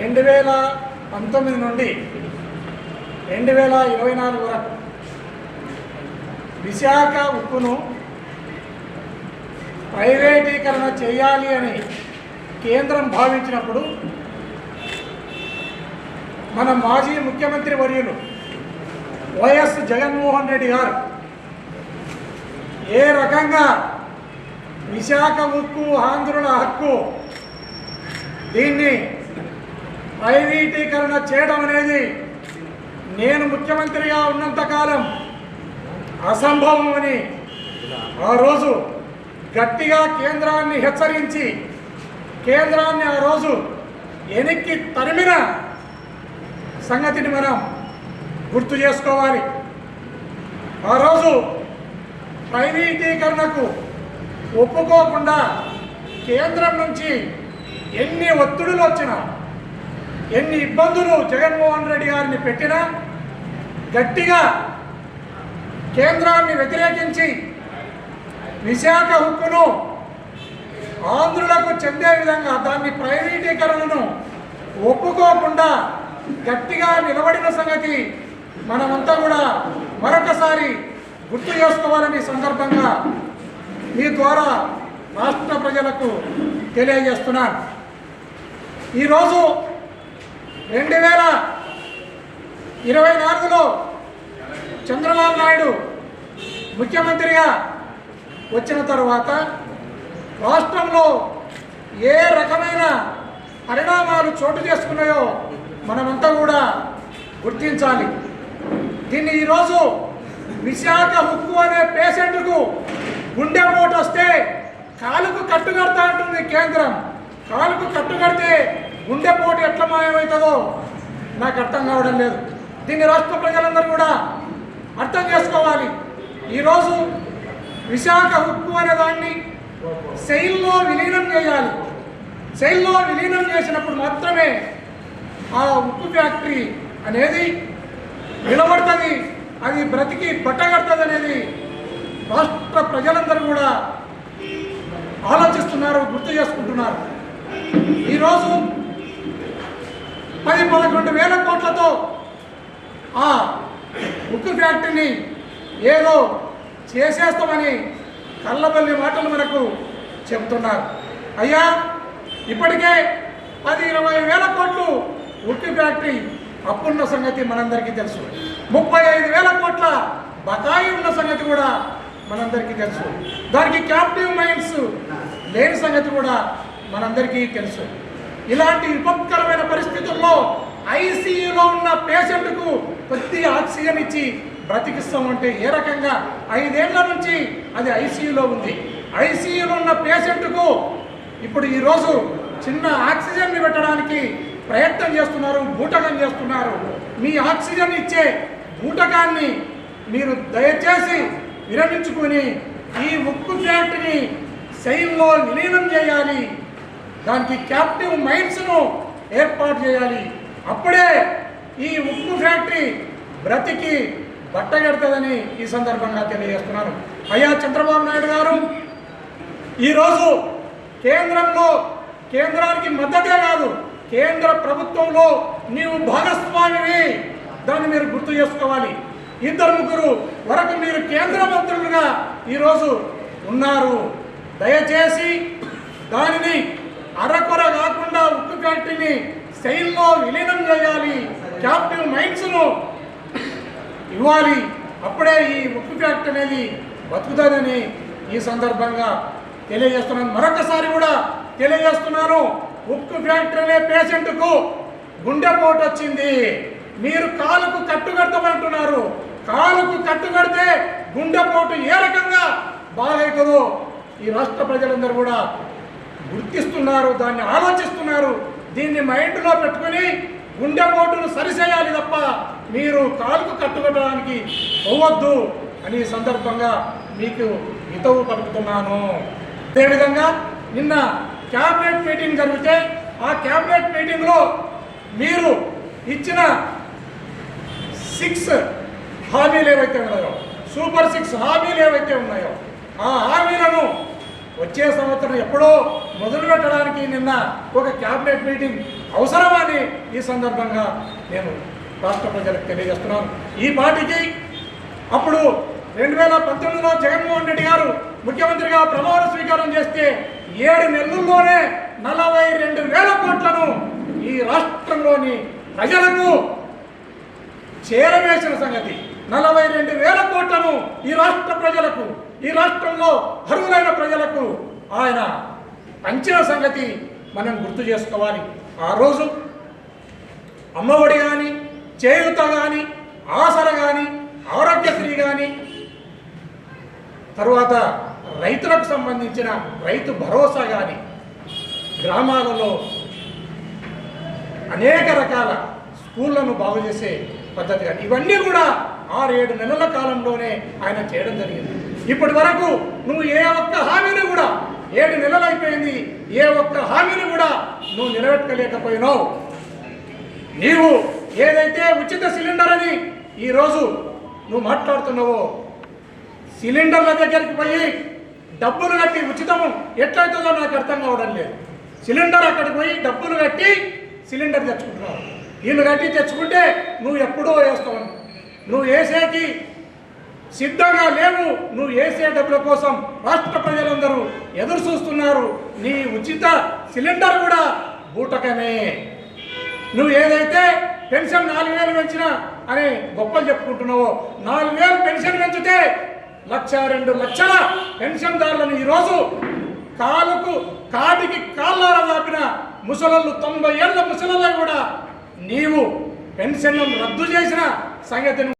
2019 నుండి 2024 వరకు విశాఖ ఉక్కును ప్రైవేటీకరణ చేయాలి అని కేంద్రం భావించినప్పుడు మన మాజీ ముఖ్యమంత్రి వర్యులు వైఎస్ జగన్మోహన్ రెడ్డి గారు ఏ రకంగా విశాఖ ఉక్కు ఆంధ్రుల హక్కు దీన్ని ప్రైవేటీకరణ చేయడం అనేది నేను ముఖ్యమంత్రిగా ఉన్నంతకాలం అసంభవం అని ఆ రోజు గట్టిగా కేంద్రాన్ని హెచ్చరించి కేంద్రాన్ని ఆ రోజు వెనక్కి తరిమిన సంగతిని మనం గుర్తు చేసుకోవాలి. ఆ రోజు ప్రైవేటీకరణకు ఒప్పుకోకుండా కేంద్రం నుంచి ఎన్ని ఒత్తిడులు వచ్చినా ఎన్ని ఇబ్బందులు జగన్మోహన్ రెడ్డి గారిని పెట్టినా గట్టిగా కేంద్రాన్ని వ్యతిరేకించి విశాఖ ఉక్కును ఆంధ్రులకు చెందే విధంగా దాన్ని ప్రైవేటీకరణను ఒప్పుకోకుండా గట్టిగా నిలబడిన సంగతి మనమంతా కూడా మరొకసారి గుర్తు చేసుకోవాలని సందర్భంగా మీ ద్వారా రాష్ట్ర ప్రజలకు తెలియజేస్తున్నాను. ఈరోజు 2024లో చంద్రబాబు నాయుడు ముఖ్యమంత్రిగా వచ్చిన తర్వాత రాష్ట్రంలో ఏ రకమైన పరిణామాలు చోటు చేసుకున్నాయో మనమంతా కూడా గుర్తించాలి. దీన్ని ఈరోజు విశాఖ ఉక్కు అనే పేషెంట్కు గుండెపోటు వస్తే కాలుకు కట్టుకడతా ఉంటుంది కేంద్రం. కాలుకు కట్టుకడితే గుండెపోటు ఎట్లా మాయమవుతుందో నాకు అర్థం కావడం లేదు. దీన్ని రాష్ట్ర ప్రజలందరూ కూడా అర్థం చేసుకోవాలి. ఈరోజు విశాఖ ఉక్కు అనే దాన్ని సెయిల్లో విలీనం చేయాలి. సెయిల్లో విలీనం చేసినప్పుడు మాత్రమే ఆ ఉక్కు ఫ్యాక్టరీ అనేది నిలబడుతుంది, అది బ్రతికి బట్టగడుతుంది అనేది రాష్ట్ర ప్రజలందరూ కూడా ఆలోచిస్తున్నారు, గుర్తు చేసుకుంటున్నారు. ఈరోజు 10-11 వేల కోట్లతో ఆ ఉక్కు ఫ్యాక్టరీని ఏదో చేసేస్తామని కళ్ళబల్లి మాటలు మనకు చెబుతున్నారు. అయ్యా, ఇప్పటికే 10-20 వేల కోట్లు ఉక్కు ఫ్యాక్టరీ అప్పున్న సంగతి మనందరికీ తెలుసు. 35 వేల కోట్ల బకాయి ఉన్న సంగతి కూడా మనందరికీ తెలుసు. దానికి క్యాప్టివ్ మైన్స్ లేని సంగతి కూడా మనందరికీ తెలుసు. ఇలాంటి విపత్కరమైన పరిస్థితుల్లో ఐసీయూలో ఉన్న పేషెంట్కు కొద్ది ఆక్సిజన్ ఇచ్చి బ్రతికిస్తామంటే ఏ రకంగా 5 ఏళ్ల నుంచి అది ఐసీయూలో ఉంది. ఐసీయూలో ఉన్న పేషెంట్కు ఇప్పుడు ఈరోజు చిన్న ఆక్సిజన్ని పెట్టడానికి ప్రయత్నం చేస్తున్నారు, బూటకం చేస్తున్నారు. మీ ఆక్సిజన్ ఇచ్చే బూటకాన్ని మీరు దయచేసి విరమించుకొని ఈ ఉక్కు ఫ్యాక్టరీని సెయిల్లో విలీనం చేయాలి, దానికి క్యాప్టివ్ మైన్స్ను ఏర్పాటు చేయాలి. అప్పుడే ఈ ఉక్కు ఫ్యాక్టరీ బ్రతికి బట్టగడుతుందని ఈ సందర్భంగా తెలియజేస్తున్నాను. అయ్యా చంద్రబాబు నాయుడు గారు, ఈరోజు కేంద్రానికి మద్దతే కాదు, కేంద్ర ప్రభుత్వంలో నీవు భాగస్వామివి, దాన్ని మీరు గుర్తు చేసుకోవాలి. 2-3 వరకు మీరు కేంద్ర మంత్రులుగా ఈరోజు ఉన్నారు. దయచేసి దానిని అరకొర కాకుండా ఉక్కు ఫ్యాక్టరీని సెయిల్లో విలీనం చేయాలి, క్యాప్టివ్ మైన్స్ను ఇవ్వాలి. అప్పుడే ఈ ఉక్కు ఫ్యాక్టరీ అనేది బతుకుతుందని ఈ సందర్భంగా తెలియజేస్తున్నాను. మరొకసారి కూడా తెలియజేస్తున్నాను, ఉక్కు ఫ్యాక్టరీ అనే పేషెంట్కు గుండెపోటు వచ్చింది, మీరు కాలుకు కట్టుకడతామంటున్నారు. కాలుకు కట్టుకడితే గుండెపోటు ఏ రకంగా బాగవుతుందో ఈ రాష్ట్ర ప్రజలందరూ కూడా గుర్తిస్తున్నారు, దాన్ని ఆలోచిస్తున్నారు. దీన్ని మైండ్లో పెట్టుకుని గుండెపోటును సరిచేయాలి తప్ప మీరు కాలుకు కట్టుకట్టడానికి పోవద్దు అని సందర్భంగా మీకు హితవు పలుకుతున్నాను. అదేవిధంగా నిన్న క్యాబినెట్ మీటింగ్ జరిగితే ఆ క్యాబినెట్ మీటింగ్లో మీరు ఇచ్చిన 6 హామీలు ఏవైతే ఉన్నాయో, సూపర్ 6 హామీలు ఏవైతే ఉన్నాయో ఆ హామీలను వచ్చే సంవత్సరం ఎప్పుడో మొదలు పెట్టడానికి నిన్న ఒక క్యాబినెట్ మీటింగ్ అవసరమని ఈ సందర్భంగా నేను రాష్ట్ర ప్రజలకు తెలియజేస్తున్నాను. ఈ పార్టీకి అప్పుడు 2019లో జగన్మోహన్ రెడ్డి గారు ముఖ్యమంత్రిగా ప్రమాణ స్వీకారం చేస్తే 7 నెలల్లోనే 42,000 కోట్లను ఈ రాష్ట్రంలోని ప్రజలకు చేరవేసిన సంగతి. 42,000 కోట్లను ఈ రాష్ట్ర ప్రజలకు, ఈ రాష్ట్రంలో అర్హులైన ప్రజలకు ఆయన పంచిన సంగతి మనం గుర్తు చేసుకోవాలి. ఆ రోజు అమ్మఒడి కానీ, చేయూత కానీ, ఆసర కానీ, ఆరోగ్యశ్రీ కానీ, తరువాత రైతులకు సంబంధించిన రైతు భరోసా కానీ, గ్రామాలలో అనేక రకాల స్కూళ్లను బాగు చేసే పద్ధతి కానీ, ఇవన్నీ కూడా 6-7 నెలల కాలంలోనే ఆయన చేయడం జరిగింది. ఇప్పటి వరకు నువ్వు ఏ ఒక్క హామీని కూడా, 7 నెలలు అయిపోయింది, ఏ ఒక్క హామీని కూడా నువ్వు నిలబెట్టుకోలేకపోయినావు. నీవు ఏదైతే ఉచిత సిలిండర్ అని ఈరోజు నువ్వు మాట్లాడుతున్నావో, సిలిండర్ల దగ్గరికి పోయి డబ్బులు కట్టి ఉచితము ఎట్లయితుందో నాకు అర్థం కావడం లేదు. సిలిండర్ అక్కడికి పోయి డబ్బులు కట్టి సిలిండర్ తెచ్చుకుంటున్నావు. వీళ్ళు కట్టి తెచ్చుకుంటే నువ్వు ఎప్పుడో వేస్తావు. నువ్వు వేసేకి సిద్ధంగా లేవు. నువ్వు వేసే డబ్బుల కోసం రాష్ట్ర ప్రజలందరూ ఎదురు చూస్తున్నారు. నీ ఉచిత సిలిండర్ కూడా బూటకమే. నువ్వు ఏదైతే పెన్షన్ 4,000 పెంచినా అని గొప్పలు చెప్పుకుంటున్నావో, 4,000 పెన్షన్ పెంచితే 1,02 లక్షల పెన్షన్దారులను ఈరోజు కాటికి కాళ్ళారా దాపిన ముసలళ్ళు, 90 ఏళ్ల ముసలల్లో కూడా నీవు పెన్షన్ రద్దు చేసిన సంగతిని